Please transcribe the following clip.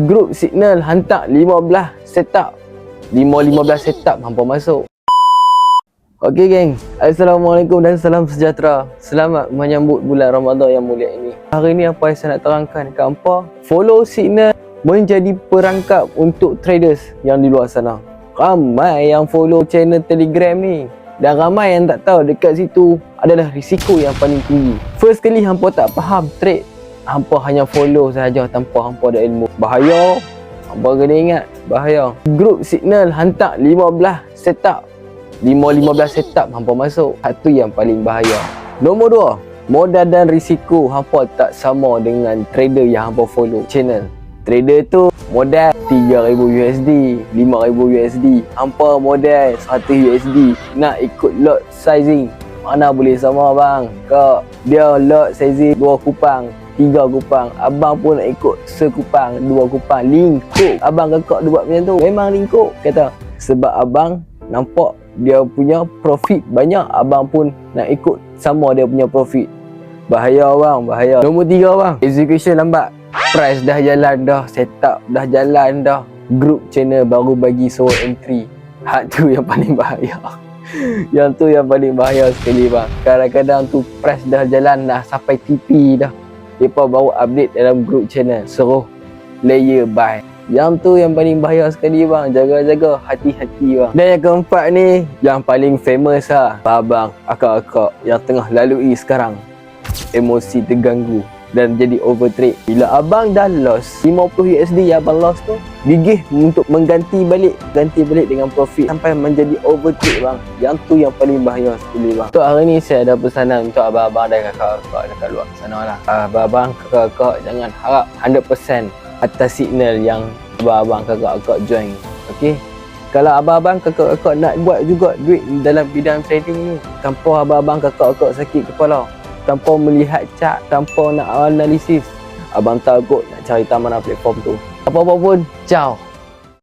Group Signal hantar 15 setup. 15 setup hampa masuk. Okey geng, Assalamualaikum dan salam sejahtera. Selamat menyambut bulan Ramadan yang mulia ini. Hari ni apa yang saya nak terangkan ke hampa, Follow Signal menjadi perangkap untuk traders yang di luar sana. Ramai yang follow channel Telegram ni, dan ramai yang tak tahu dekat situ adalah risiko yang paling tinggi. First kali hampa tak faham trade, hampa hanya follow sahaja tanpa hampa ada ilmu. Bahaya. Hampa kena ingat, bahaya. Group Signal hantar 15 setup. 15 setup hampa masuk. Satu yang paling bahaya. Nombor 2, modal dan risiko hampa tak sama dengan trader yang hampa follow channel. Trader tu modal 3,000 USD, 5,000 USD. Hampa modal 100 USD. Nak ikut lot sizing, mana boleh sama bang? Kak, dia lot sizing 2 kupang, 3 kupang. Abang pun nak ikut sekupang, 2 kupang. Lingkup. Abang kakak dia buat macam tu, memang lingkup. Kata, sebab abang nampak dia punya profit banyak, abang pun nak ikut sama dia punya profit. Bahaya bang, bahaya. Nombor 3 bang, execution lambat. Price dah jalan dah, setup dah jalan dah, group channel baru bagi suruh entry. Hak tu yang paling bahaya. Yang tu yang paling bahaya sekali bang. Kadang-kadang tu price dah jalan dah sampai TP dah, mereka baru update dalam group channel suruh layer buy. Yang tu yang paling bahaya sekali bang. Jaga-jaga, hati-hati bang. Dan yang keempat ni, yang paling famous lah, abang, akak-akak yang tengah lalui sekarang. Emosi terganggu dan jadi overtrade. Bila abang dah loss 50 USD yang abang loss tu, gigih untuk ganti balik dengan profit sampai menjadi overtrade bang. Yang tu yang paling bahaya sekali bang. Untuk hari ni saya ada pesanan untuk abang-abang dan kakak-kakak dekat luar sana lah. Abang-abang, kakak-kakak jangan harap 100% atas signal yang abang-abang, kakak-kakak join. Okey, kalau abang-abang, kakak-kakak nak buat juga duit dalam bidang trading ni tanpa abang-abang, kakak-kakak sakit kepala, tanpa melihat chart, tanpa nak analisis, abang takut nak cari taman platform tu. Apa-apa pun, ciao.